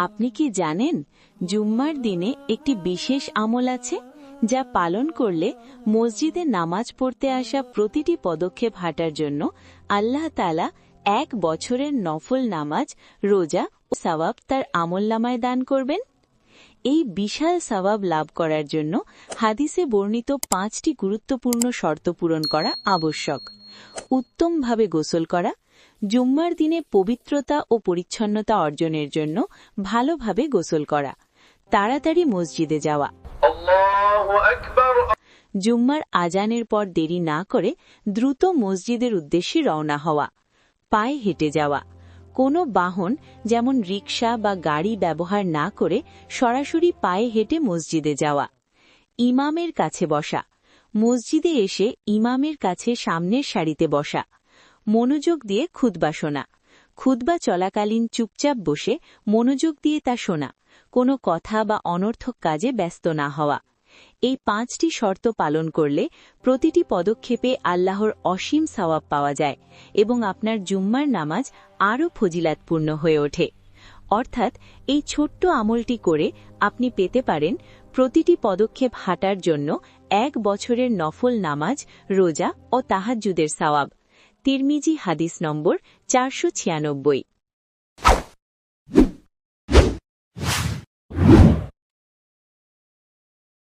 আপনি কি জানেন জুম্মার দিনে একটি বিশেষ আমল আছে যা পালন করলে মসজিদে নামাজ পড়তে আসা প্রতিটি পদক্ষেপ হাঁটার জন্য আল্লাহ তাআলা 1 বছরের নফল নামাজ, রোজা ও সওয়াব তার আমলনামায় দান করবেন? এই বিশাল সওয়াব লাভ করার জন্য হাদিসে বর্ণিত 5টি গুরুত্বপূর্ণ শর্ত পূরণ করা আবশ্যক। উত্তমভাবে গোসল করা, জুম্মার দিনে পবিত্রতা ও পরিচ্ছন্নতা অর্জনের জন্য ভালোভাবে গোসল করা, তাড়াতাড়ি মসজিদে যাওয়া, জুম্মার আজানের পর দেরি না করে দ্রুত মসজিদের উদ্দেশ্যে রওনা হওয়া, পায়ে হেঁটে যাওয়া, কোনো বাহন যেমন রিকশা বা গাড়ি ব্যবহার না করে সরাসরি পায়ে হেঁটে মসজিদে যাওয়া, ইমামের কাছে বসা, মসজিদে এসে ইমামের কাছে সামনের সারিতে বসা, মনোযোগ দিয়ে খুতবা শোনা, খুতবা চলাকালীন চুপচাপ বসে মনোযোগ দিয়ে তা শোনা, কোনো কথা বা অনর্থক কাজে ব্যস্ত না হওয়া। এই 5টি শর্ত পালন করলে প্রতিটি পদক্ষেপে আল্লাহর অসীম সওয়াব পাওয়া যায় এবং আপনার জুম্মার নামাজ আরও ফজিলাতপূর্ণ হয়ে ওঠে। অর্থাৎ এই ছোট্ট আমলটি করে আপনি পেতে পারেন প্রতিটি পদক্ষেপ হাঁটার জন্য 1 বছরের নফল নামাজ, রোজা ও তাহাজ্জুদের সওয়াব। তিরমিজি হাদিস নম্বর 496।